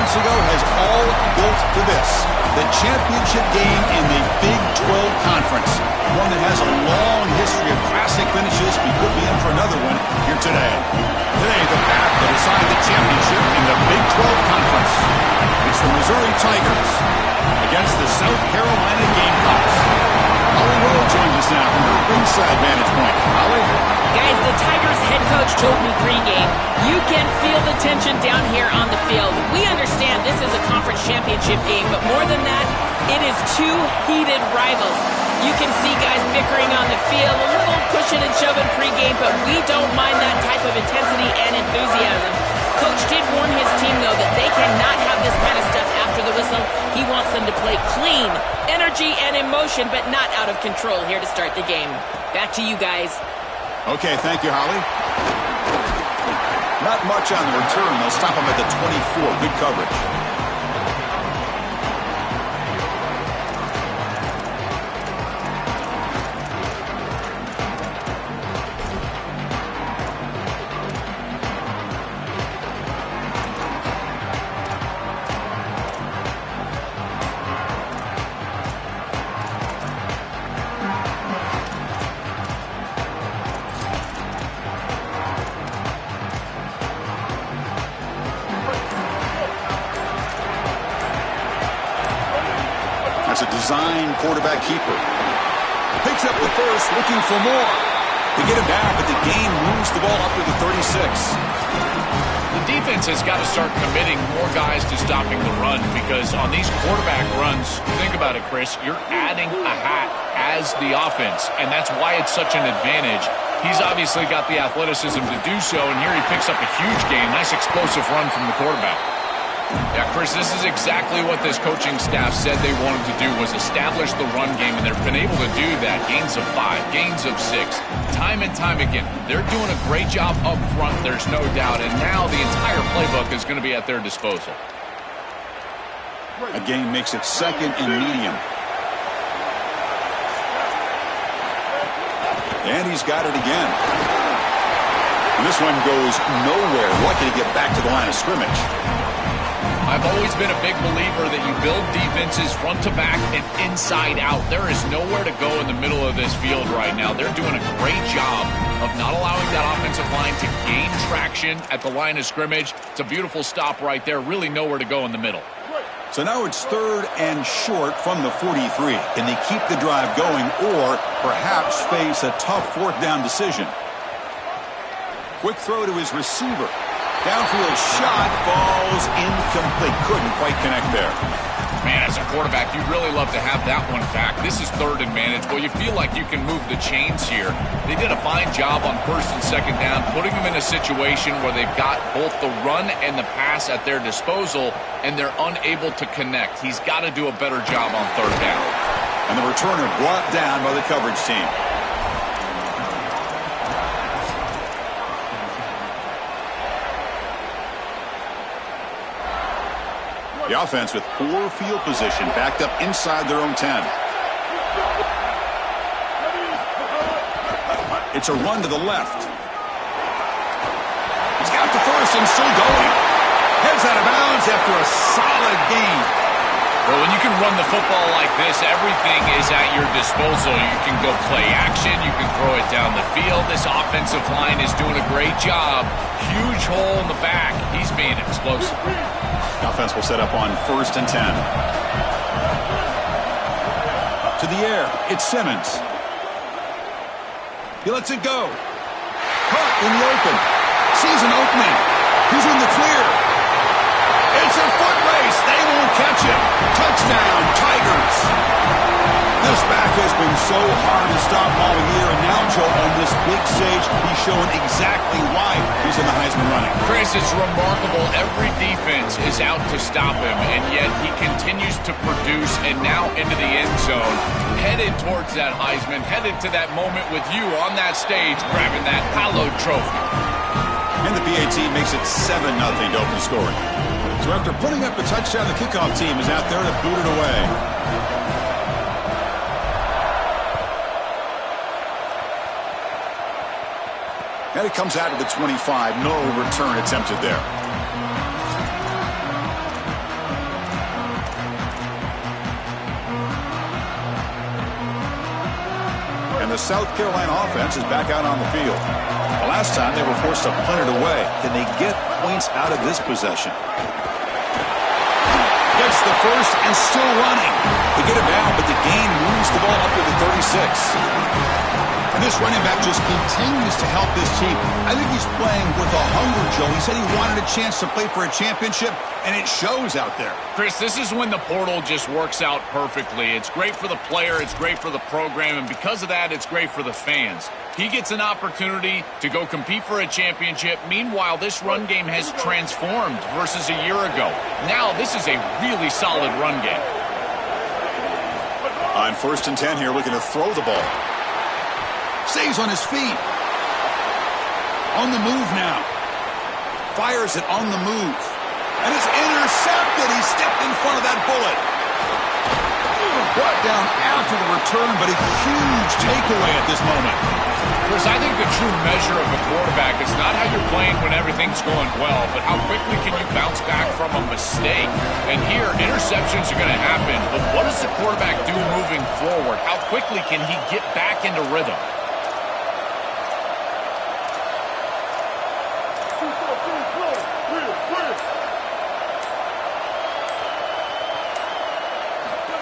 months ago has all built to this. The championship game in the Big 12 Conference. One that has a long history of classic finishes. We could be in for another one here today. Today, the path to decide the championship in the Big 12 Conference. It's the Missouri Tigers against the South Carolina Gamecocks. Holly Rowe joins us now from her ringside vantage point. Holly? Guys, the Tigers head coach told me pregame, you can feel the tension down here on the field. We understand this is a conference championship game, but more than that, it is two heated rivals. You can see guys bickering on the field, a little pushing and shoving pregame, but we don't mind that type of intensity and enthusiasm. Coach did warn his team, though, that they cannot have this kind of stuff after the whistle. He wants them to play clean, energy and emotion, but not out of control here to start the game. Back to you guys. Okay, thank you, Holly. Not much on the return. They'll stop him at the 24. Good coverage. A design quarterback keeper. Picks up the first, looking for more. They get him down, but the game moves the ball up to the 36. The defense has got to start committing more guys to stopping the run, because on these quarterback runs, think about it, Chris, you're adding a hat as the offense, and that's why it's such an advantage. He's obviously got the athleticism to do so, and here he picks up a huge gain. Nice explosive run from the quarterback. Yeah, Chris, this is exactly what this coaching staff said they wanted to do, was establish the run game, and they've been able to do that. Gains of 5, gains of 6, time and time again. They're doing a great job up front, there's no doubt, and now the entire playbook is going to be at their disposal. A game makes it second and medium. And he's got it again. And this one goes nowhere. Lucky to get back to the line of scrimmage. I've always been a big believer that you build defenses front to back and inside out. There is nowhere to go in the middle of this field right now. They're doing a great job of not allowing that offensive line to gain traction at the line of scrimmage. It's a beautiful stop right there. Really nowhere to go in the middle. So now it's third and short from the 43. Can they keep the drive going or perhaps face a tough fourth down decision? Quick throw to his receiver. Downfield shot falls incomplete. Couldn't quite connect there. Man, as a quarterback, you'd really love to have that one back. This is third and managed. Well, you feel like you can move the chains here. They did a fine job on first and second down, putting them in a situation where they've got both the run and the pass at their disposal, and they're unable to connect. He's got to do a better job on third down. And the returner brought down by the coverage team. The offense with poor field position, backed up inside their own 10. It's a run to the left. He's got the first and still going. Heads out of bounds after a solid gain. Well, when you can run the football like this, everything is at your disposal. You can go play action. You can throw it down the field. This offensive line is doing a great job. Huge hole in the back. He's being explosive. Offense will set up on first and 10. To the air, it's Simmons. He lets it go. Caught in the open. Sees an opening. He's in the clear. It's a foot race. They won't catch it. Touchdown, Tigers. This back has been so hard to stop all year, and now, Joe, on this big stage, he's showing exactly why he's in the Heisman running. Chris, it's remarkable. Every defense is out to stop him, and yet he continues to produce, and now into the end zone, headed towards that Heisman, headed to that moment with you on that stage, grabbing that hallowed trophy. And the PAT makes it 7-0 to open scoring. So after putting up a touchdown, the kickoff team is out there to boot it away. And it comes out of the 25. No return attempted there. the South Carolina offense is back out on the field. The last time they were forced to punt it away. Can they get points out of this possession? Gets the first and still running. They get it down, but the gain moves the ball up to the 36. And this running back just continues to help this team. I think he's playing with a hunger, Joe. He said he wanted a chance to play for a championship, and it shows out there. Chris, this is when the portal just works out perfectly. It's great for the player, it's great for the program, and because of that, it's great for the fans. He gets an opportunity to go compete for a championship. Meanwhile, this run game has transformed versus a year ago. Now, this is a really solid run game. On 1st and 10 here, looking to throw the ball. Stays on his feet. On the move now. Fires it on the move. And it's intercepted. He stepped in front of that bullet. Brought down after the return, but a huge takeaway at this moment. Chris, I think the true measure of a quarterback is not how you're playing when everything's going well, but how quickly can you bounce back from a mistake. And here, interceptions are going to happen, but what does the quarterback do moving forward? How quickly can he get back into rhythm?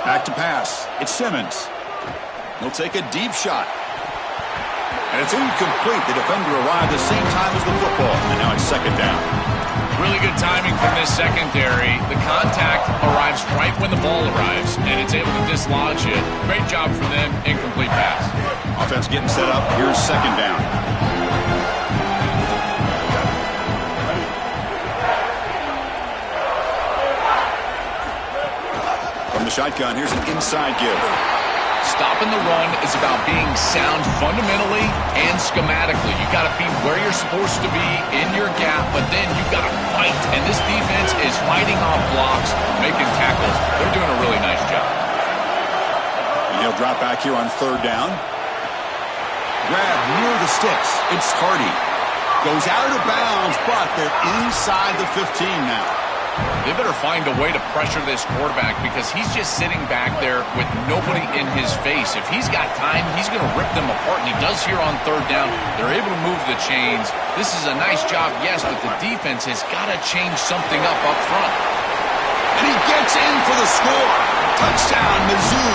Back to pass. It's Simmons. He'll take a deep shot. And it's incomplete. The defender arrived the same time as the football. And now it's 2nd down. Really good timing from this secondary. The contact arrives right when the ball arrives, and it's able to dislodge it. Great job from them. Incomplete pass. Offense getting set up. Here's 2nd down. The shotgun, here's an inside give. Stopping the run is about being sound fundamentally and schematically. You got to be where you're supposed to be in your gap, but then you got to fight. And this defense is fighting off blocks, making tackles. They're doing a really nice job. And he'll drop back here on 3rd down. Grab near the sticks. It's Hardy. Goes out of bounds, but they're inside the 15 now. They better find a way to pressure this quarterback because he's just sitting back there with nobody in his face. If he's got time, he's going to rip them apart, and he does here on 3rd down. They're able to move the chains. This is a nice job, yes, but the defense has got to change something up front. And he gets in for the score. Touchdown, Mizzou.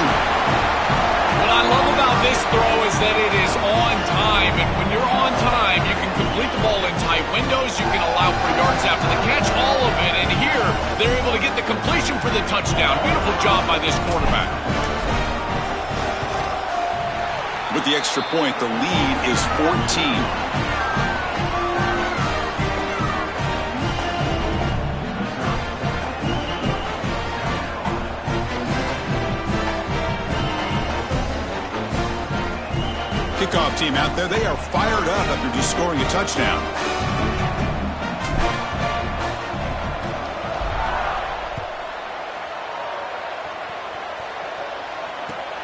What I love about this throw is that it is on time, and when you're on time, you can complete the ball in tight windows, you can allow for yards after the catch, all of it, and here, they're able to get the completion for the touchdown. Beautiful job by this quarterback. With the extra point, the lead is 14. Kickoff team out there, they are fired up after just scoring a touchdown.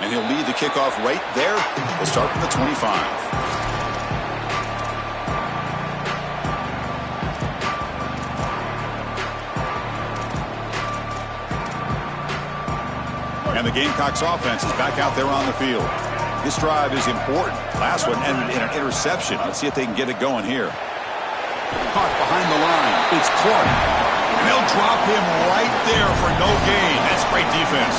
And he'll lead the kickoff right there. We'll start from the 25. And the Gamecocks offense is back out there on the field. This drive is important. Last one ended in an interception. Let's see if they can get it going here. Caught behind the line. It's Clark. And they'll drop him right there for no gain. That's great defense.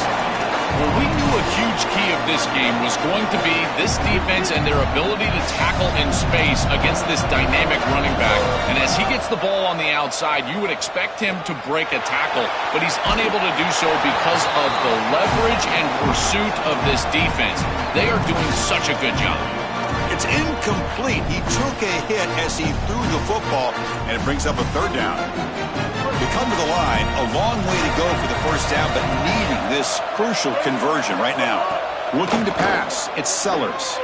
Well, we knew a huge key of this game was going to be this defense and their ability to tackle in space against this dynamic running back. And as he gets the ball on the outside, you would expect him to break a tackle, but he's unable to do so because of the leverage and pursuit of this defense. They are doing such a good job. It's incomplete. He took a hit as he threw the football, and it brings up a 3rd down. They come to the line, a long way to go for the 1st down, but needing this crucial conversion right now. Looking to pass, it's Sellers.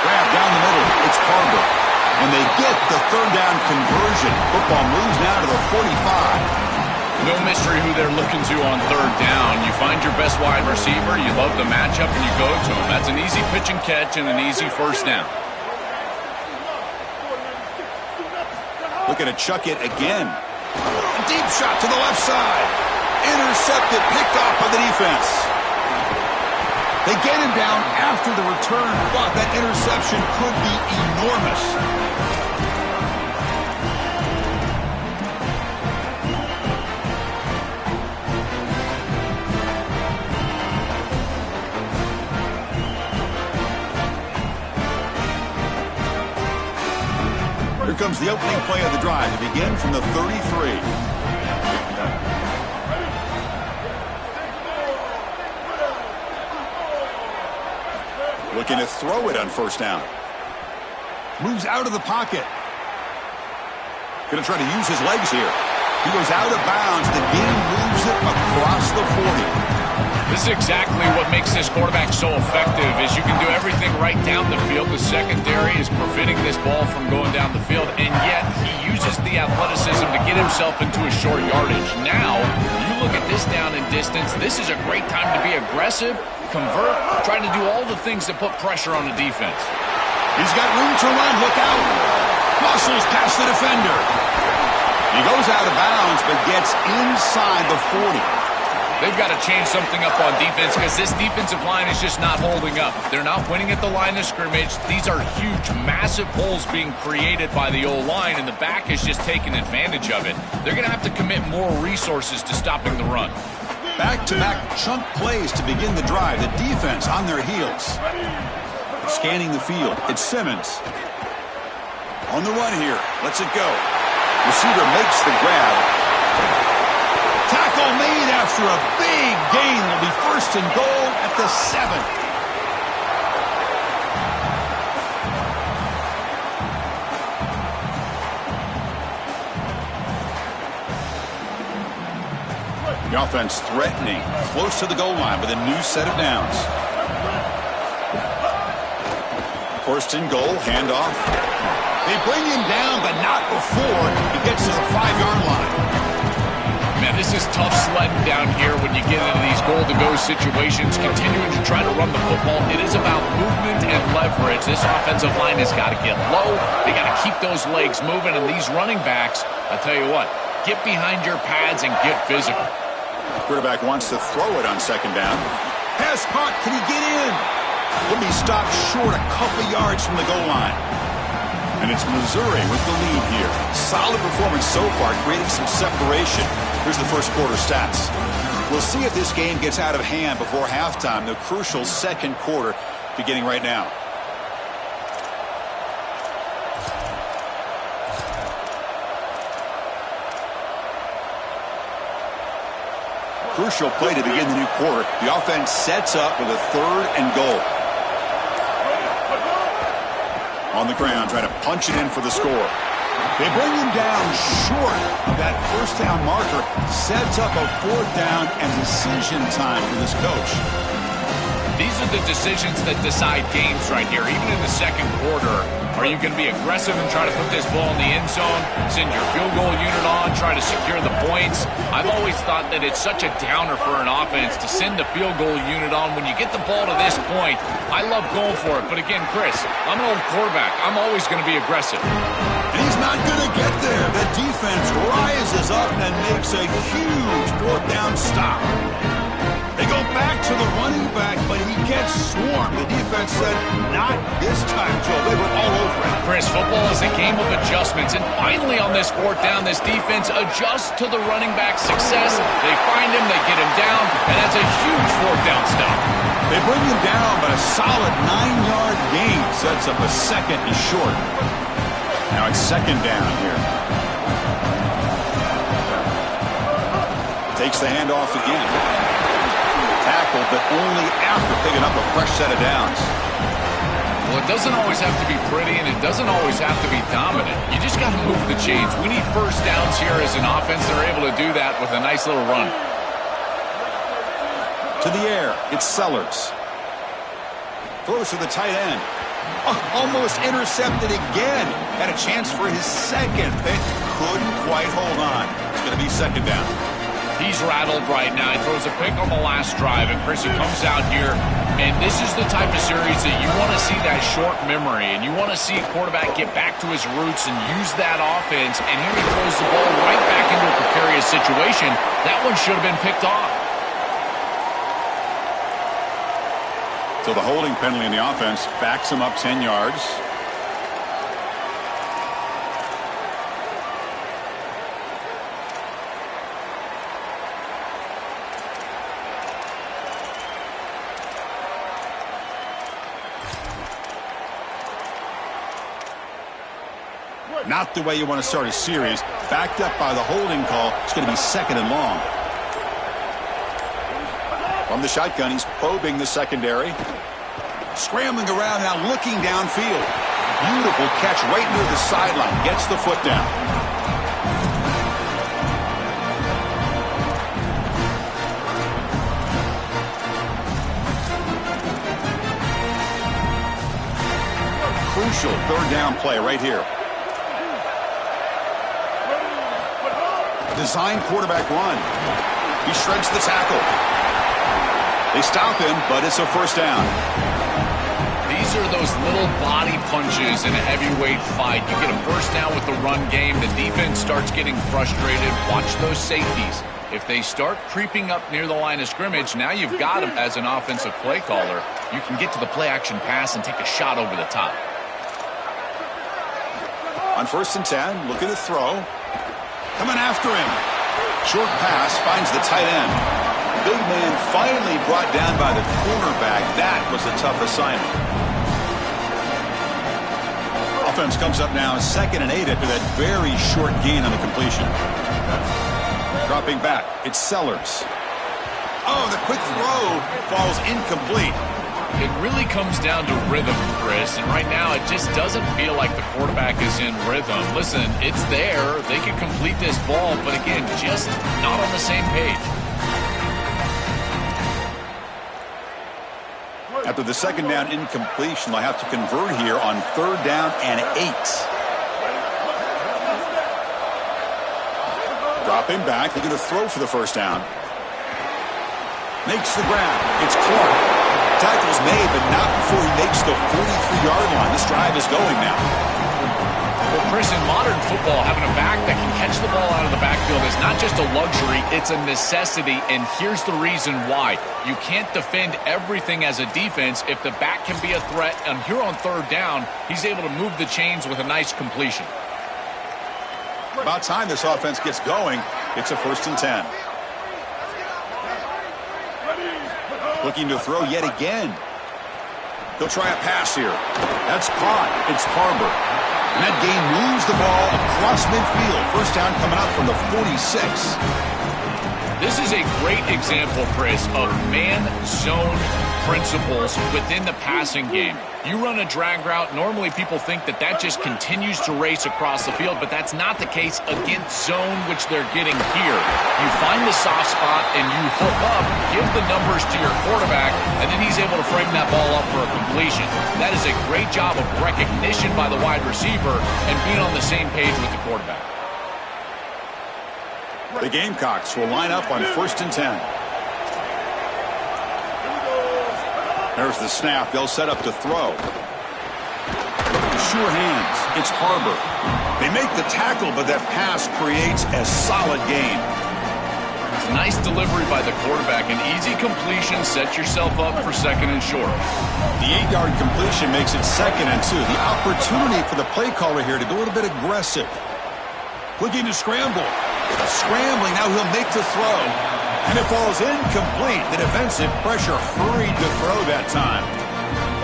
Grab down the middle, it's Parker. And they get the 3rd down conversion. Football moves now to the 45. No mystery who they're looking to on 3rd down. You find your best wide receiver, you love the matchup, and you go to him. That's an easy pitch and catch and an easy 1st down. Looking to chuck it again. A deep shot to the left side. Intercepted, picked off by the defense. They get him down after the return. But that interception could be enormous. Here comes the opening play of the drive to begin from the 33. Looking to throw it on first down. Moves out of the pocket. Going to try to use his legs here. He goes out of bounds. The game moves it across the 40. This is exactly what makes this quarterback so effective, is you can do everything right down the field. The secondary is preventing this ball from going down the field, and yet he uses the athleticism to get himself into a short yardage. Now, you look at this down and distance, this is a great time to be aggressive, convert, try to do all the things that put pressure on the defense. He's got room to run. Look out. Muscles past the defender. He goes out of bounds, but gets inside the 40. They've got to change something up on defense because this defensive line is just not holding up. They're not winning at the line of scrimmage. These are huge, massive holes being created by the O-line, and the back is just taking advantage of it. They're going to have to commit more resources to stopping the run. Back-to-back chunk plays to begin the drive. The defense on their heels. Scanning the field. It's Simmons. On the run here. Lets it go. Receiver makes the grab. Tackle made after a big gain. Will be first and goal at the 7. The offense threatening, close to the goal line with a new set of downs. First and goal, handoff. They bring him down, but not before he gets to the 5-yard line. Man, this is tough sledding down here when you get into these goal-to-go situations, continuing to try to run the football. It is about movement and leverage. This offensive line has got to get low. They got to keep those legs moving, and these running backs, I tell you what, get behind your pads and get physical. Quarterback wants to throw it on second down. Pass caught. Can he get in? Will be stopped short a couple yards from the goal line. And it's Missouri with the lead here. Solid performance so far, creating some separation. Here's the first quarter stats. We'll see if this game gets out of hand before halftime. The crucial second quarter beginning right now. Crucial play to begin the new quarter. The offense sets up with a 3rd and goal. On the ground, trying to punch it in for the score. They bring him down short of that first down marker. Sets up a 4th down and decision time for this coach. These are the decisions that decide games right here. Even in the second quarter, are you going to be aggressive and try to put this ball in the end zone, send your field goal unit on, try to secure the points? I've always thought that it's such a downer for an offense to send the field goal unit on. When you get the ball to this point, I love going for it. But again, Chris, I'm an old quarterback. I'm always going to be aggressive. And he's not going to get there. The defense rises up and makes a huge 4th down stop. They go back to the running back, but he gets swarmed. The defense said, not this time, Joe. They were all over it. Chris, football is a game of adjustments, and finally on this 4th down, this defense adjusts to the running back's success. They find him, they get him down, and that's a huge 4th down stop. They bring him down, but a solid 9-yard gain sets up a 2nd and short. Now it's 2nd down here. Takes the handoff again. Tackled, but only after picking up a fresh set of downs. Well, it doesn't always have to be pretty, and it doesn't always have to be dominant. You just got to move the chains. We need first downs here as an offense. They're able to do that with a nice little run. To the air, it's Sellers. Throws to the tight end. Oh, almost intercepted again. Had a chance for his 2nd, but couldn't quite hold on. It's going to be 2nd down. He's rattled right now. He throws a pick on the last drive, and Chris, he comes out here, and this is the type of series that you want to see that short memory, and you want to see a quarterback get back to his roots and use that offense, and here he throws the ball right back into a precarious situation. That one should have been picked off. So the holding penalty in the offense backs him up 10 yards. Not the way you want to start a series. Backed up by the holding call. It's going to be 2nd and long. From the shotgun, he's probing the secondary. Scrambling around now, looking downfield. Beautiful catch right near the sideline. Gets the foot down. Crucial 3rd down play right here. Design quarterback run. He shreds the tackle. They stop him, but it's a 1st down. These are those little body punches in a heavyweight fight. You get a 1st down with the run game. The defense starts getting frustrated. Watch those safeties. If they start creeping up near the line of scrimmage, now you've got them as an offensive play caller. You can get to the play-action pass and take a shot over the top. On 1st and 10, looking to throw. Coming after him. Short pass finds the tight end. Big man finally brought down by the cornerback. That was a tough assignment. Offense comes up now 2nd and 8 after that very short gain on the completion. Dropping back, it's Sellers. Oh, the quick throw falls incomplete. It really comes down to rhythm, Chris, and right now it just doesn't feel like the quarterback is in rhythm. Listen, it's there. They can complete this ball, but again, just not on the same page. After the 2nd down incompletion, they'll have to convert here on 3rd down and 8. Dropping back, they're going to throw for the 1st down. Makes the grab. It's Clark. Tackle's made, but not before he makes the 43-yard line. This drive is going now. Well, Chris, in modern football, having a back that can catch the ball out of the backfield is not just a luxury, it's a necessity, and here's the reason why. You can't defend everything as a defense if the back can be a threat, and here on 3rd down, he's able to move the chains with a nice completion. About time this offense gets going. It's a 1st and 10. Looking to throw yet again. He'll try a pass here. That's caught. It's Harbor. And that game moves the ball across midfield. 1st down coming up from the 46. This is a great example, Chris, of man-zone principles within the passing game. You run a drag route, normally people think that that just continues to race across the field, but that's not the case against zone, which they're getting here. You find the soft spot and you hook up, give the numbers to your quarterback, and then he's able to frame that ball up for a completion. That is a great job of recognition by the wide receiver and being on the same page with the quarterback. The Gamecocks will line up on 1st and 10. There's the snap. They'll set up to throw. Sure hands. It's Harbor. They make the tackle, but that pass creates a solid gain. Nice delivery by the quarterback. An easy completion. Set yourself up for 2nd and short. The 8-yard completion makes it 2nd and 2. The opportunity for the play caller here to go a little bit aggressive. Looking to scramble. Scrambling. Now he'll make the throw. And it falls incomplete. The defensive pressure hurried to throw that time.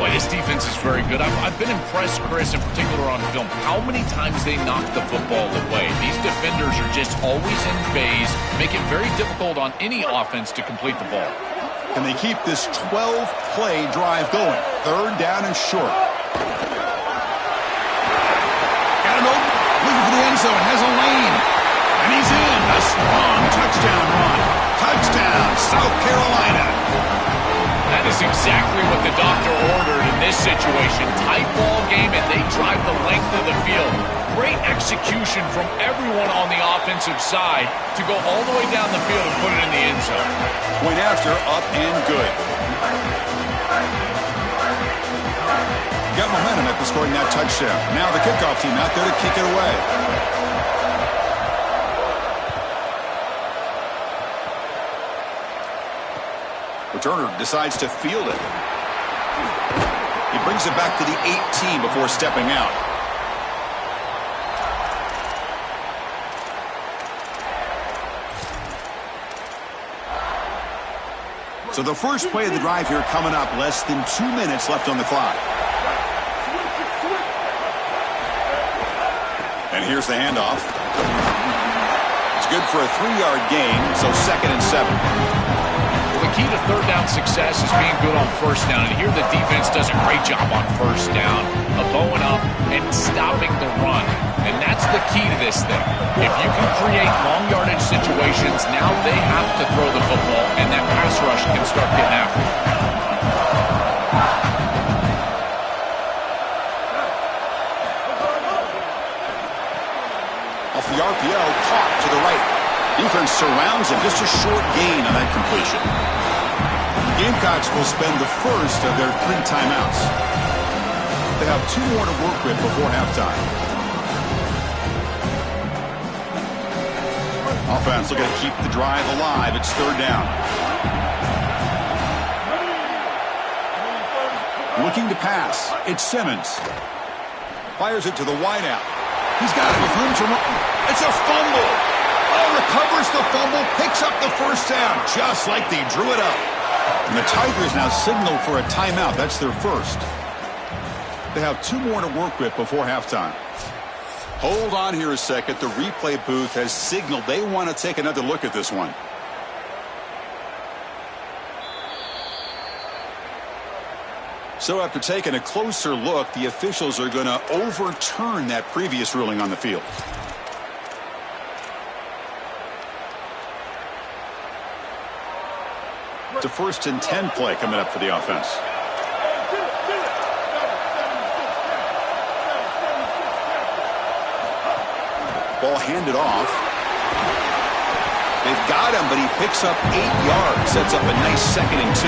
Boy, this defense is very good. I've been impressed, Chris, in particular on film, how many times they knock the football away. These defenders are just always in phase, make it very difficult on any offense to complete the ball. Can they keep this 12-play drive going? 3rd down and short. Got him open. Looking for the end zone. Has a lane. And he's in. A strong touchdown run. Touchdown, South Carolina. That is exactly what the doctor ordered in this situation. Tight ball game, and they drive the length of the field. Great execution from everyone on the offensive side to go all the way down the field and put it in the end zone. Point after, up and good. Got momentum after scoring that touchdown. Now the kickoff team out there to kick it away. Returner decides to field it. He brings it back to the 18 before stepping out. So the first play of the drive here coming up, less than 2 minutes left on the clock. And here's the handoff. It's good for a 3-yard gain, so 2nd and 7. Well, the key to third down success is being good on first down. And here the defense does a great job on first down of bowing up and stopping the run. And that's the key to this thing. If you can create long yardage situations, now they have to throw the football, and that pass rush can start getting after it. Off the RPO, caught to the right. Defense surrounds him, just a short gain on that completion. The Gamecocks will spend the first of their 3 timeouts. They have 2 more to work with before halftime. Offense looking to keep the drive alive. It's 3rd down. Looking to pass. It's Simmons. Fires it to the wideout. He's got it with room to run. It's a fumble. Oh, recovers the fumble, picks up the first down, just like they drew it up. And the Tigers now signal for a timeout. That's their first. They have 2 more to work with before halftime. Hold on here a second. The replay booth has signaled they want to take another look at this one. So after taking a closer look, the officials are going to overturn that previous ruling on the field. It's a 1st and 10 play coming up for the offense. Ball handed off. They've got him, but he picks up 8 yards. Sets up a nice 2nd and 2.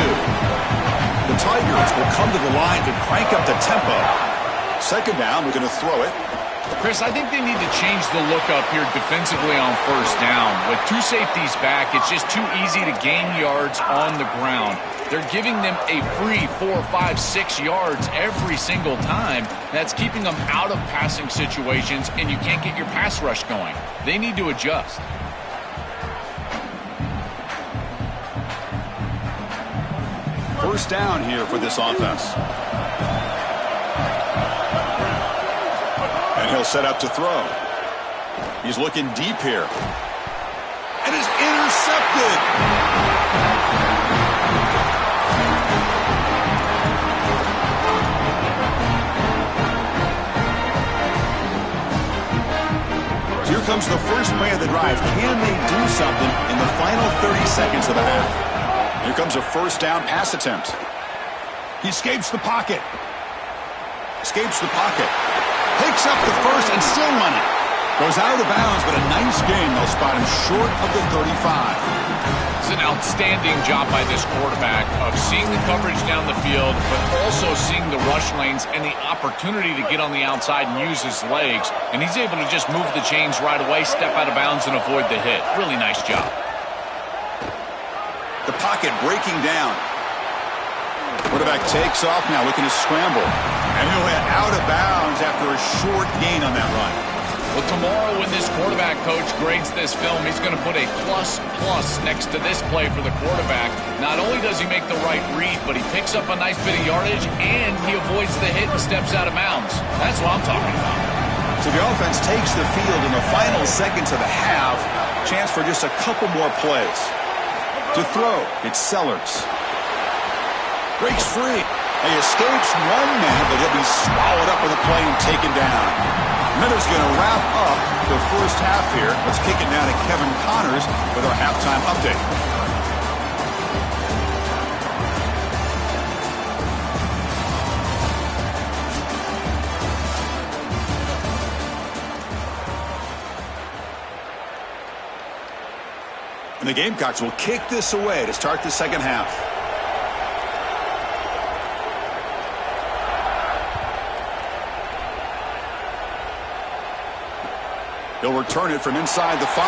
The Tigers will come to the line to crank up the tempo. 2nd down, we're going to throw it. Chris, I think they need to change the look up here defensively on first down. With 2 safeties back, it's just too easy to gain yards on the ground. They're giving them a free 4, 5, 6 yards every single time. That's keeping them out of passing situations, and you can't get your pass rush going. They need to adjust. First down here for this offense. And he'll set up to throw. He's looking deep here. And is intercepted. Here comes the first play of the drive. Can they do something in the final 30 seconds of the half? Here comes a first down pass attempt. He escapes the pocket. Escapes the pocket. Picks up the first and still running. Goes out of bounds, but a nice gain. They'll spot him short of the 35. It's an outstanding job by this quarterback of seeing the coverage down the field, but also seeing the rush lanes and the opportunity to get on the outside and use his legs. And he's able to just move the chains right away, step out of bounds, and avoid the hit. Really nice job. The pocket breaking down. Quarterback takes off now, looking to scramble. And he'll head out of bounds after a short gain on that run. Well, tomorrow when this quarterback coach grades this film, he's going to put a plus next to this play for the quarterback. Not only does he make the right read, but he picks up a nice bit of yardage, and he avoids the hit and steps out of bounds. That's what I'm talking about. So the offense takes the field in the final seconds of the half. Chance for just a couple more plays. To throw, it's Sellers. Breaks free. He escapes one man, but he'll be swallowed up with a play and taken down. Miller's going to wrap up the first half here. Let's kick it now to Kevin Connors with our halftime update. And the Gamecocks will kick this away to start the second half. He'll return it from inside the 5.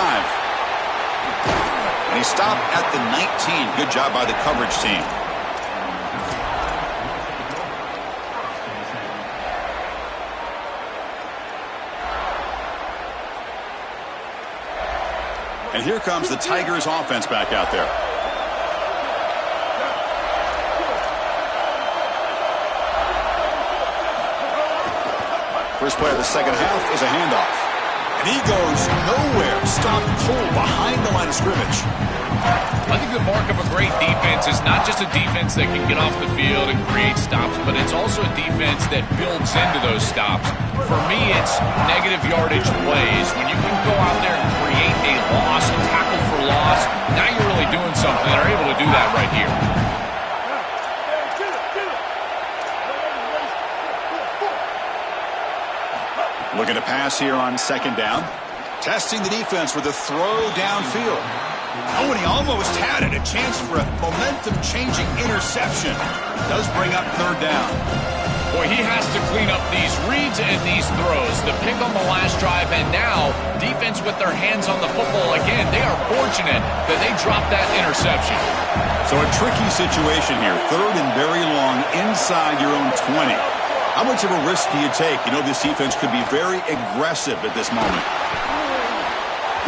And he stopped at the 19. Good job by the coverage team. And here comes the Tigers offense back out there. First play of the second half is a handoff. And he goes nowhere. Stopped cold behind the line of scrimmage. I think the mark of a great defense is not just a defense that can get off the field and create stops, but it's also a defense that builds into those stops. For me, it's negative yardage plays. When you can go out there and create a loss, a tackle for loss, now you're really doing something. They're able to do that right here. Looking to pass here on second down. Testing the defense with a throw downfield. Oh, and he almost had it. A chance for a momentum-changing interception. Does bring up third down. Boy, he has to clean up these reads and these throws. The pick on the last drive, and now defense with their hands on the football again. They are fortunate that they dropped that interception. So a tricky situation here. Third and very long inside your own 20. How much of a risk do you take? You know this defense could be very aggressive at this moment.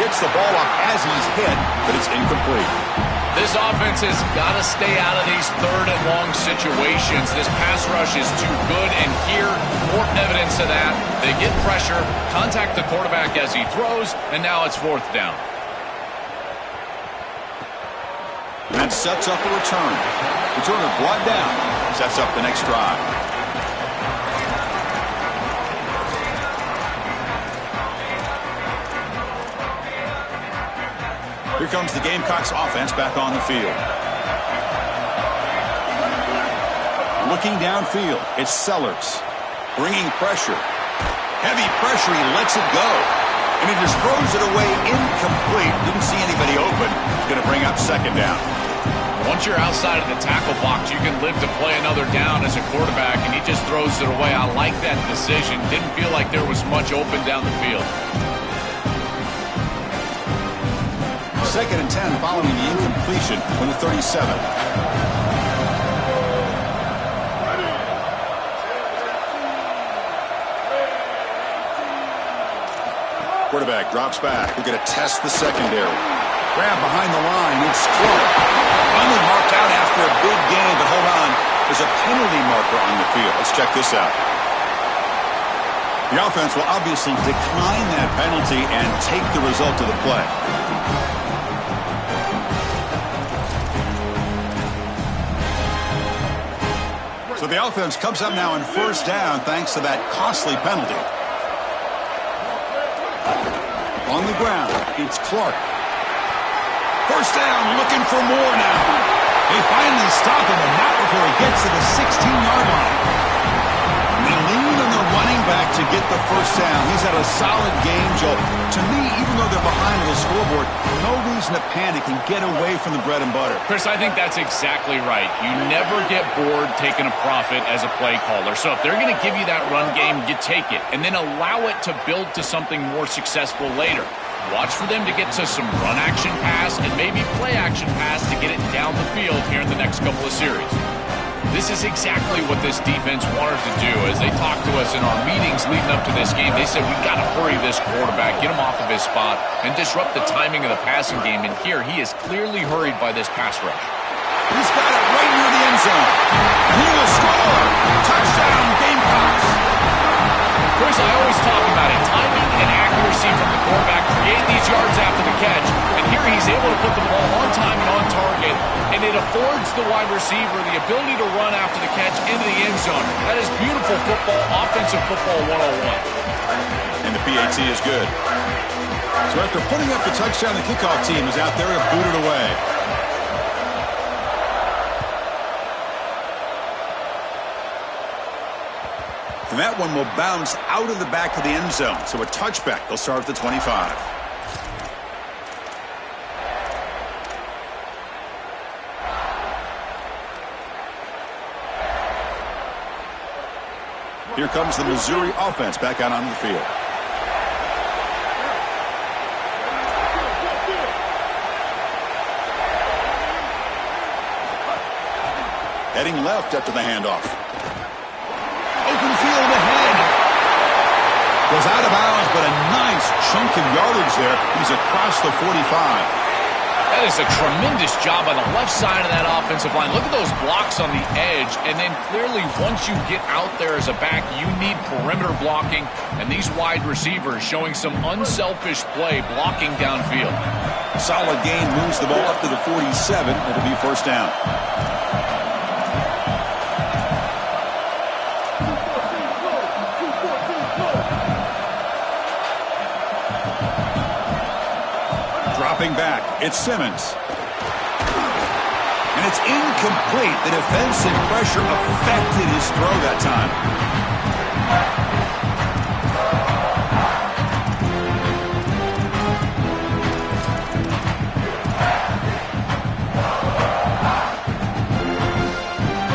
Gets the ball off as he's hit, but it's incomplete. This offense has got to stay out of these third and long situations. This pass rush is too good, and here, more evidence of that. They get pressure, contact the quarterback as he throws, and now it's fourth down. And that sets up a return. Returner brought down. Sets up the next drive. Here comes the Gamecocks offense back on the field. Looking downfield, it's Sellers. Bringing pressure. Heavy pressure, he lets it go. And he just throws it away incomplete. Didn't see anybody open. Going to bring up second down. Once you're outside of the tackle box, you can live to play another down as a quarterback, and he just throws it away. I like that decision. Didn't feel like there was much open down the field. Second and 10 following the incompletion from the 37. Quarterback drops back. We're going to test the secondary. Grab behind the line. It's Clark. Finally marked out after a big game, but hold on. There's a penalty marker on the field. Let's check this out. The offense will obviously decline that penalty and take the result of the play. So the offense comes up now on first down thanks to that costly penalty. On the ground, it's Clark. First down, looking for more now. They finally stop him, and not before he gets to the 16-yard line. And they lean on the running back to get the first down. He's had a solid game, Joe. To me, even though they're behind on the scoreboard, no reason to panic and get away from the bread and butter. Chris, I think that's exactly right. You never get bored taking a profit as a play caller. So if they're going to give you that run game, you take it. And then allow it to build to something more successful later. Watch for them to get to some run action pass and maybe play action pass to get it down the field here in the next couple of series. This is exactly what this defense wanted to do. As they talked to us in our meetings leading up to this game, they said, we got to hurry this quarterback, get him off of his spot, and disrupt the timing of the passing game. And here, he is clearly hurried by this pass rush. He's got it right near the end zone. And he will score. Touchdown, Gamecocks. Chris, I always talk about it. Timing and accuracy from the quarterback create these yards after the catch. And here he's able to put the ball on time and on target. And it affords the wide receiver the ability to run after the catch into the end zone. That is beautiful football, offensive football 101. And the PAT is good. So after putting up the touchdown, the kickoff team is out there to boot it away. And that one will bounce out of the back of the end zone. So a touchback. They'll start at the 25. Here comes the Missouri offense back out onto the field. Heading left after the handoff. Open field ahead. The goes out of bounds, but a nice chunk of yardage there. He's across the 45. That is a tremendous job on the left side of that offensive line. Look at those blocks on the edge. And then clearly once you get out there as a back, you need perimeter blocking. And these wide receivers showing some unselfish play blocking downfield. Solid gain, moves the ball up to the 47. It'll be first down. Dropping back, it's Simmons. And it's incomplete. The defensive pressure affected his throw that time.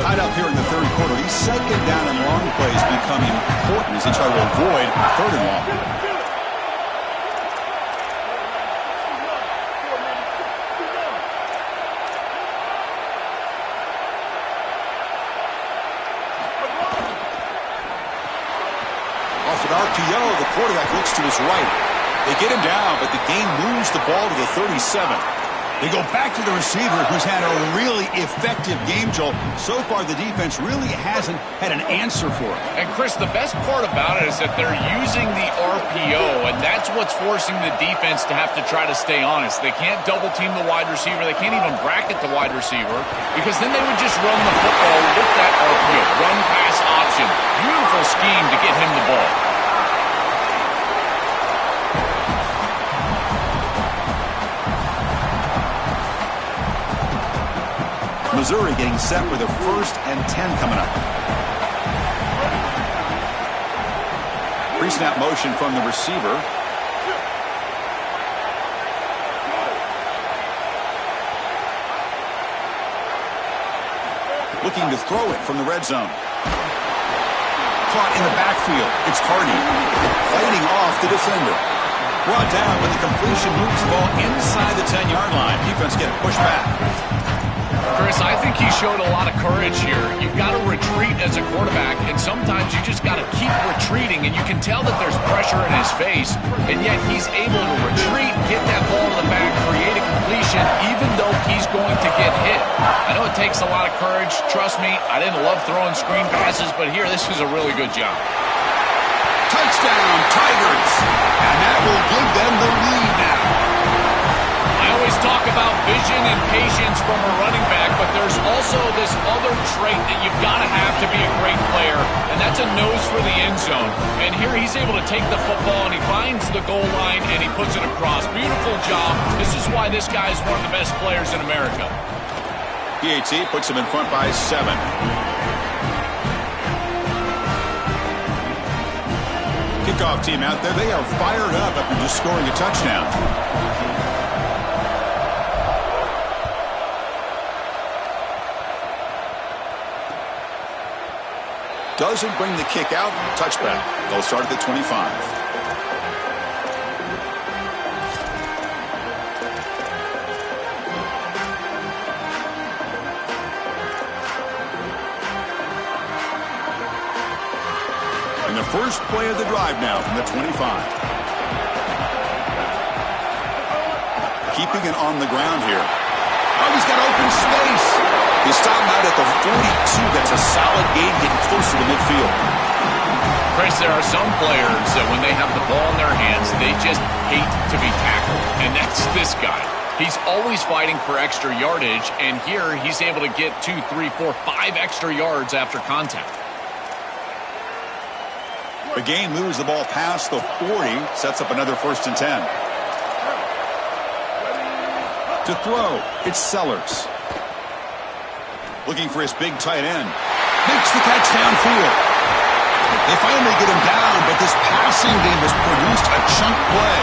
Tied up here in the third quarter. These second down and long plays become important as they try to avoid third and long. RPO, the quarterback looks to his right. They get him down, but the game moves the ball to the 37. They go back to the receiver, who's had a really effective game, Joel. So far, the defense really hasn't had an answer for it. And, Chris, the best part about it is that they're using the RPO, and that's what's forcing the defense to have to try to stay honest. They can't double-team the wide receiver. They can't even bracket the wide receiver, because then they would just run the football with that RPO, run-pass option. Beautiful scheme to get him the ball. Missouri getting set for the 1st and 10 coming up. Pre-snap motion from the receiver. Looking to throw it from the red zone. Caught in the backfield. It's Hardy. Fighting off the defender. Brought down, but the completion moves the ball inside the 10-yard line. Defense getting pushed back. Chris, I think he showed a lot of courage here. You've got to retreat as a quarterback, and sometimes you just got to keep retreating, and you can tell that there's pressure in his face, and yet he's able to retreat, get that ball to the back, create a completion, even though he's going to get hit. I know it takes a lot of courage. Trust me, I didn't love throwing screen passes, but here, this is a really good job. Touchdown, Tigers! And that will give them the lead now. I always talk about vision and patience from a running back, but there's also this other trait that you've got to have to be a great player, and that's a nose for the end zone. And here he's able to take the football, and he finds the goal line, and he puts it across. Beautiful job. This is why this guy is one of the best players in America. PAT puts him in front by 7. Kickoff team out there. They are fired up after just scoring a touchdown. Doesn't bring the kick out. Touchback. They'll start at the 25. And the first play of the drive now from the 25. Keeping it on the ground here. Oh, he's got open space. He's stopping out at the 42. That's a solid gain, getting closer to midfield. Chris, there are some players that when they have the ball in their hands, they just hate to be tackled. And that's this guy. He's always fighting for extra yardage, and here he's able to get 2, 3, 4, 5 extra yards after contact. The gain moves the ball past the 40, sets up another 1st and 10. To throw, it's Sellers. Looking for his big tight end. Makes the catch downfield. They finally get him down, but this passing game has produced a chunk play.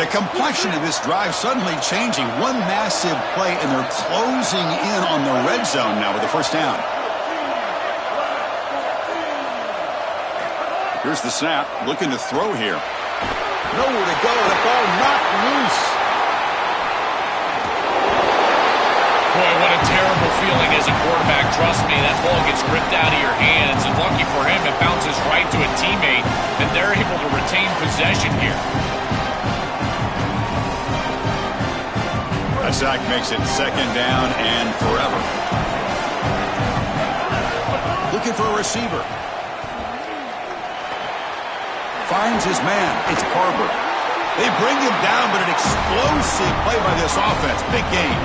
The complexion of this drive suddenly changing. One massive play, and they're closing in on the red zone now with the 1st down. Here's the snap. Looking to throw here. Nowhere to go. The ball knocked loose. Boy, what a terrible feeling as a quarterback. Trust me, that ball gets ripped out of your hands, and lucky for him, it bounces right to a teammate, and they're able to retain possession here. A sack makes it second down and forever. Looking for a receiver. Finds his man. It's Barber. They bring him down, but an explosive play by this offense. Big game.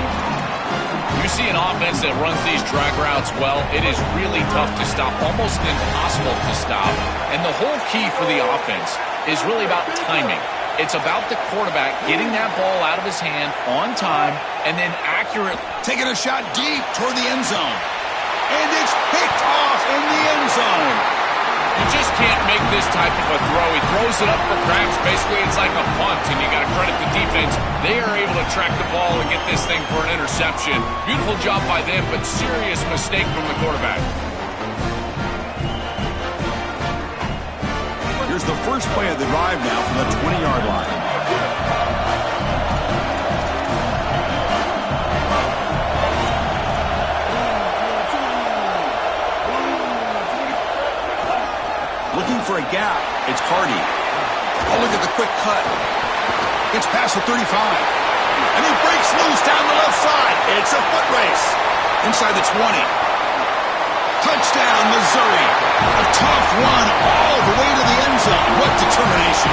You see an offense that runs these drag routes well, it is really tough to stop, almost impossible to stop. And the whole key for the offense is really about timing. It's about the quarterback getting that ball out of his hand on time and then accurate. Taking a shot deep toward the end zone. And it's picked off in the end zone. You just can't make this type of a throw. He throws it up for grabs. Basically, it's like a punt, and you got to credit the defense. They are able to track the ball and get this thing for an interception. Beautiful job by them, but serious mistake from the quarterback. Here's the first play of the drive now from the 20-yard line. Looking for a gap. It's Hardy. Oh, look at the quick cut. It's past the 35. And he breaks loose down the left side. It's a foot race. Inside the 20. Touchdown, Missouri. A tough run all the way to the end zone. What determination.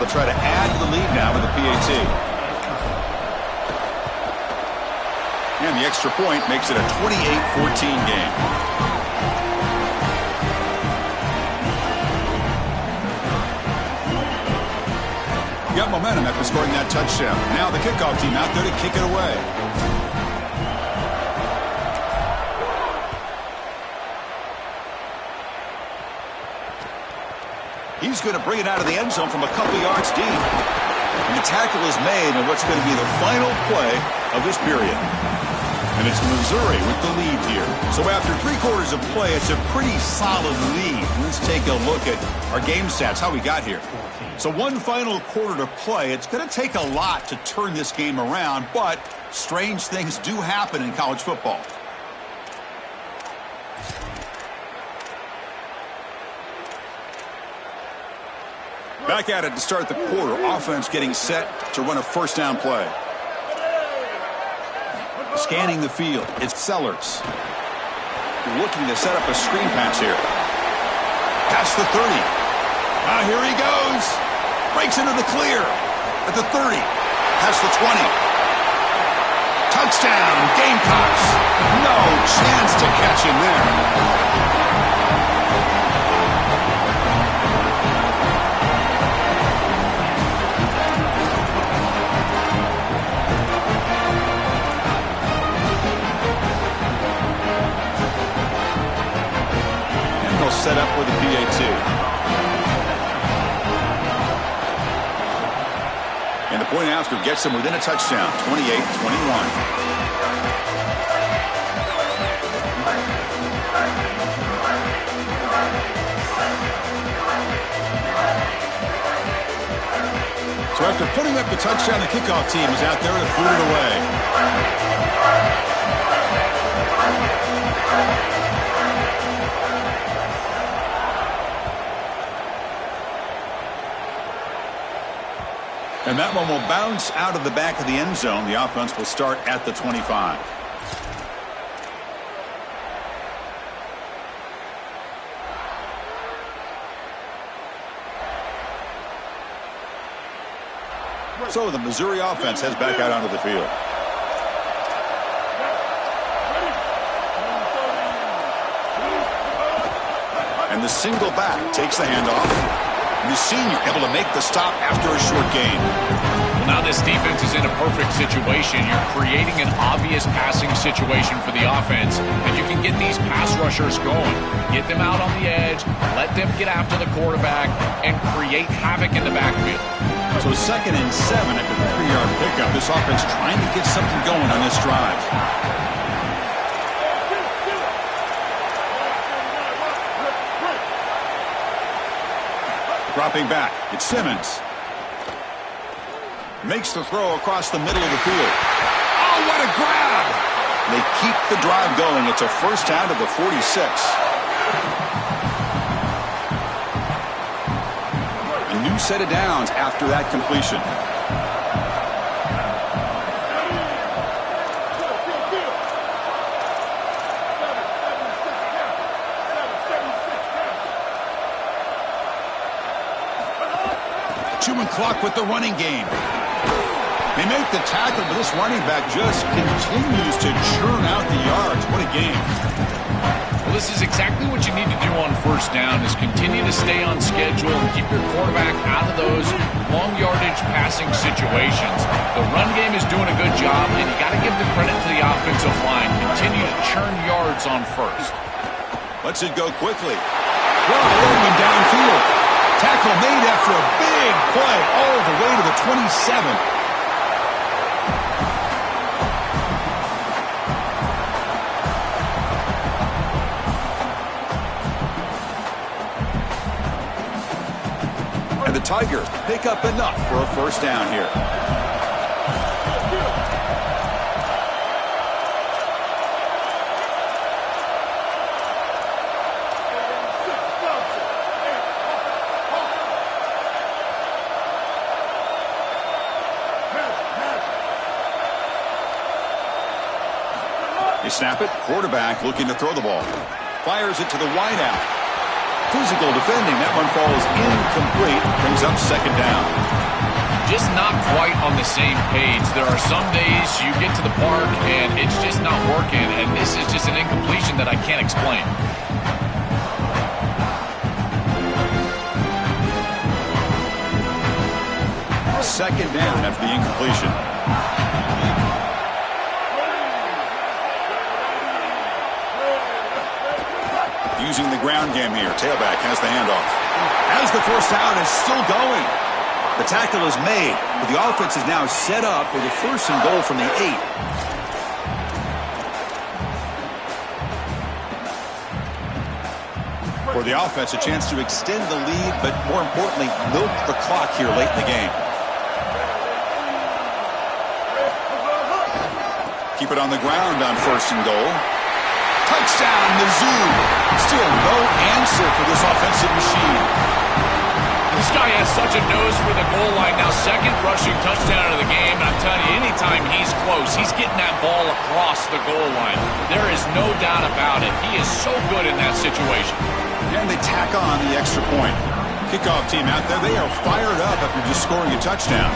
Try to add to the lead now with the PAT. And the extra point makes it a 28-14 game. Got momentum after scoring that touchdown. Now the kickoff team out there to kick it away. He's going to bring it out of the end zone from a couple yards deep. And the tackle is made in what's going to be the final play of this period. And it's Missouri with the lead here. So after 3/4 of play, it's a pretty solid lead. Let's take a look at our game stats, how we got here. So one final quarter to play. It's going to take a lot to turn this game around, but strange things do happen in college football. Back at it to start the quarter. Offense getting set to run a first down play. Scanning the field. It's Sellers. Looking to set up a screen pass here. Past the 30. Here he goes. Breaks into the clear. At the 30. Past the 20. Touchdown, Gamecocks. No chance to catch him there. Set up with the PAT. And the point after gets them within a touchdown, 28-21. So after putting up the touchdown, the kickoff team is out there to boot it away. And that one will bounce out of the back of the end zone. The offense will start at the 25. So the Missouri offense heads back out onto the field. And the single back takes the handoff. The senior able to make the stop after a short gain. Now this defense is in a perfect situation. You're creating an obvious passing situation for the offense, and you can get these pass rushers going. Get them out on the edge, let them get after the quarterback, and create havoc in the backfield. So 2nd and 7 after the 3-yard pickup. This offense trying to get something going on this drive. Dropping back, it's Simmons. Makes the throw across the middle of the field. Oh, what a grab! They keep the drive going. It's a first down to the 46. A new set of downs after that completion. Chewing clock with the running game. They make the tackle, but this running back just continues to churn out the yards. What a game. Well, this is exactly what you need to do on first down, is continue to stay on schedule and keep your quarterback out of those long yardage passing situations. The run game is doing a good job, and you got to give the credit to the offensive line. Continue to churn yards on first. Lets it go quickly. Wide open downfield. Tackle made after a big play all the way to the 27. And the Tigers pick up enough for a first down here. They snap it. Quarterback looking to throw the ball. Fires it to the wideout. Physical defending. That one falls incomplete. Brings up second down. Just not quite on the same page. There are some days you get to the park and it's just not working, and this is just an incompletion that I can't explain. Second down after the incompletion. Using the ground game here. Tailback has the handoff. As the first down is still going. The tackle is made, but the offense is now set up for the first and goal from the 8. For the offense, a chance to extend the lead, but more importantly, milk the clock here late in the game. Keep it on the ground on first and goal. Touchdown, Mizzou. Still no answer for this offensive machine. This guy has such a nose for the goal line. Now, second rushing touchdown of the game. And I'm telling you, anytime he's close, he's getting that ball across the goal line. There is no doubt about it. He is so good in that situation. And they tack on the extra point. Kickoff team out there, they are fired up after just scoring a touchdown.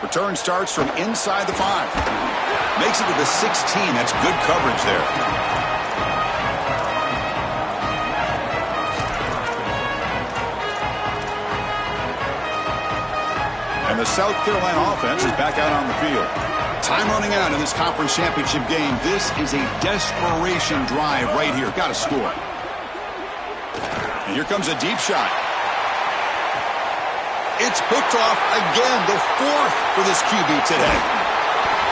Return starts from inside the 5. Makes it to the 16. That's good coverage there. And the South Carolina offense is back out on the field. Time running out in this conference championship game. This is a desperation drive right here. Got to score. And here comes a deep shot. It's hooked off again, the 4th for this QB today.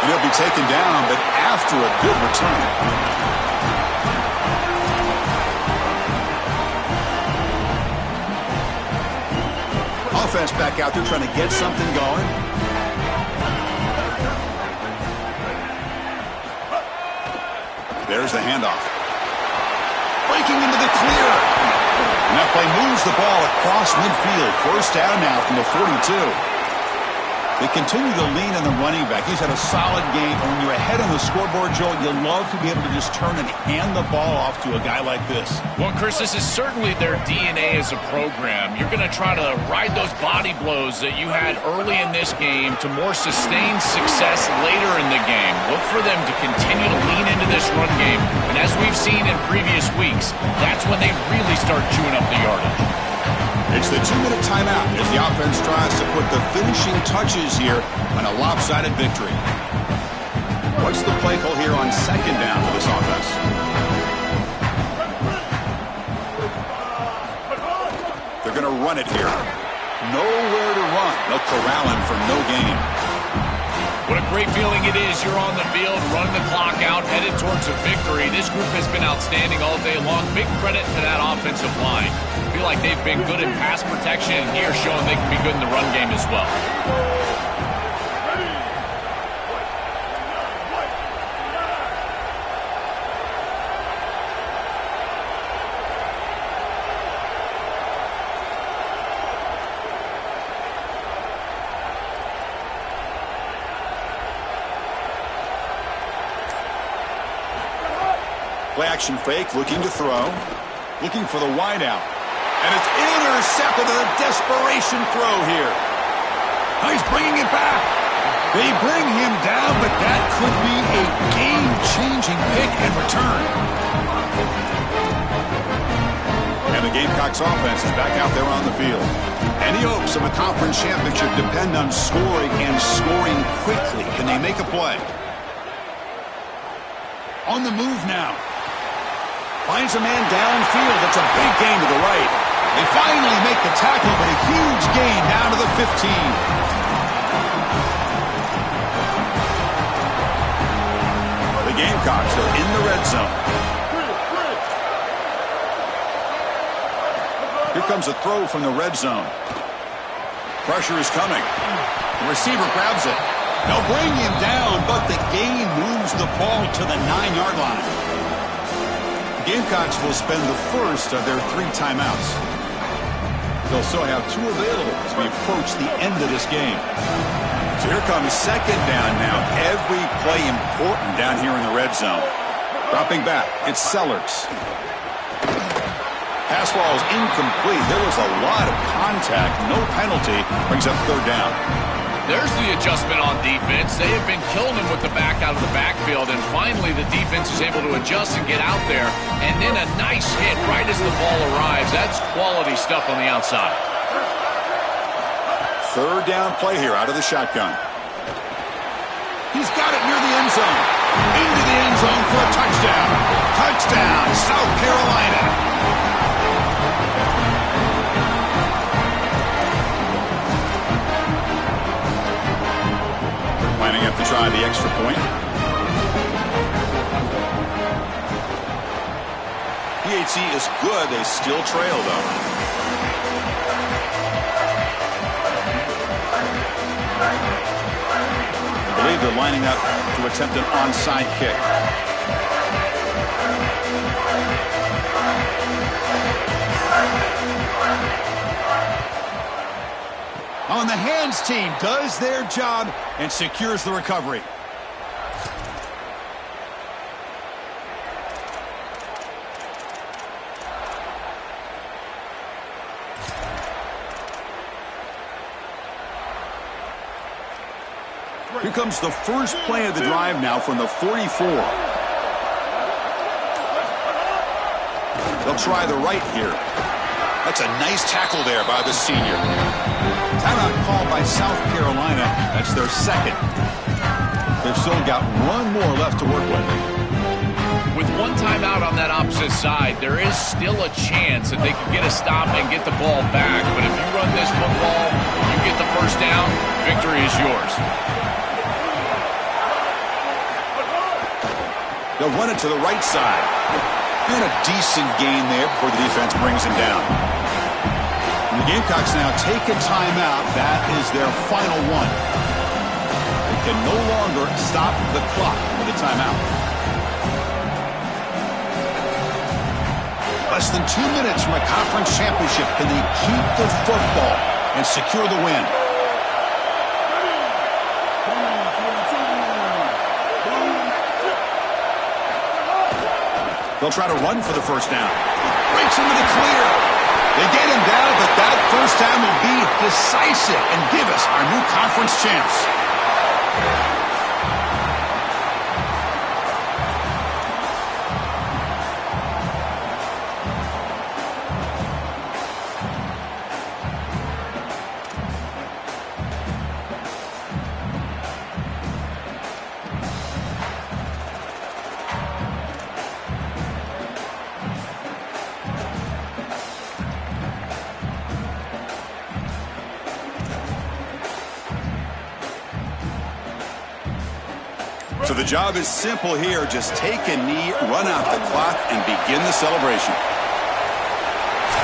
And he'll be taken down, but after a good return. Offense back out there trying to get something going. There's the handoff. Breaking into the clear. And that play moves the ball across midfield. First down now from the 42. They continue to lean on the running back. He's had a solid game. And when you're ahead on the scoreboard, Joel, you love to be able to just turn and hand the ball off to a guy like this. Well, Chris, this is certainly their DNA as a program. You're going to try to ride those body blows that you had early in this game to more sustained success later in the game. Look for them to continue to lean into this run game. And as we've seen in previous weeks, that's when they really start chewing up the yardage. It's the 2-minute timeout as the offense tries to put the finishing touches here on a lopsided victory. What's the play call here on second down for this offense? They're going to run it here. Nowhere to run. They'll corral him for no gain. What a great feeling it is. You're on the field, running the clock out, headed towards a victory. This group has been outstanding all day long. Big credit to that offensive line. I feel like they've been good in pass protection, and here showing they can be good in the run game as well. Play action fake, looking to throw. Looking for the wideout. And it's intercepted in a desperation throw here. He's bringing it back. They bring him down, but that could be a game-changing pick and return. And the Gamecocks offense is back out there on the field. Any hopes of a conference championship depend on scoring and scoring quickly. Can they make a play? On the move now. Finds a man downfield. That's a big gain to the right. They finally make the tackle, but a huge gain down to the 15. The Gamecocks are in the red zone. Here comes a throw from the red zone. Pressure is coming. The receiver grabs it. They'll bring him down, but the gain moves the ball to the 9-yard line. The Gamecocks will spend the first of their 3 timeouts. They'll still have 2 available as we approach the end of this game. So here comes second down now. Every play important down here in the red zone. Dropping back, it's Sellers. Pass ball is incomplete. There was a lot of contact. No penalty. Brings up third down. There's the adjustment on defense. They have been killing him with the back out of the backfield, and finally the defense is able to adjust and get out there. And then a nice hit right as the ball arrives. That's quality stuff on the outside. Third down play here out of the shotgun. He's got it near the end zone. Into the end zone for a touchdown. Touchdown, South Carolina. Lining up to try the extra point. PHC is good. They still trail, though. I believe they're lining up to attempt an onside kick. On the hands team does their job and secures the recovery. Here comes the first play of the drive now from the 44. They'll try the right here. That's a nice tackle there by the senior. Timeout called by South Carolina. That's their second. They've still got one more left to work with. With one timeout on that opposite side, there is still a chance that they can get a stop and get the ball back. But if you run this football, you get the first down, victory is yours. They'll run it to the right side. And a decent gain there before the defense brings him down. And the Gamecocks now take a timeout. That is their final one. They can no longer stop the clock with a timeout. Less than 2 minutes from a conference championship. Can they keep the football and secure the win? They'll try to run for the first down. Breaks into the clear. They get him down, but that first down will be decisive and give us our new conference champs. So the job is simple here. Just take a knee, run out the clock, and begin the celebration.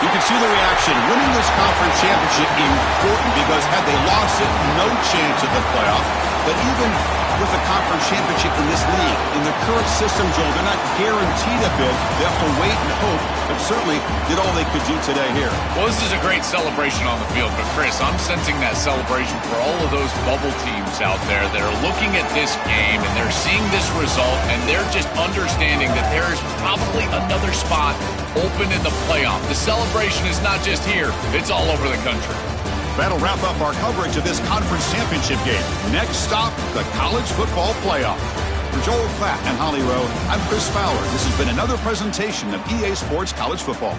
You can see the reaction. Winning this conference championship is important because had they lost it, no chance of the playoff. But even with the conference championship in this league, in the current system, Joel, they're not guaranteed a bid. They have to wait and hope, but certainly did all they could do today here. Well, this is a great celebration on the field, but Chris, I'm sensing that celebration for all of those bubble teams out there that are looking at this game and they're seeing this result and they're just understanding that there is probably another spot open in the playoff. The celebration is not just here, it's all over the country. That'll wrap up our coverage of this conference championship game. Next stop, the college football playoff. For Joel Klatt and Holly Rowe, I'm Chris Fowler. This has been another presentation of EA Sports College Football.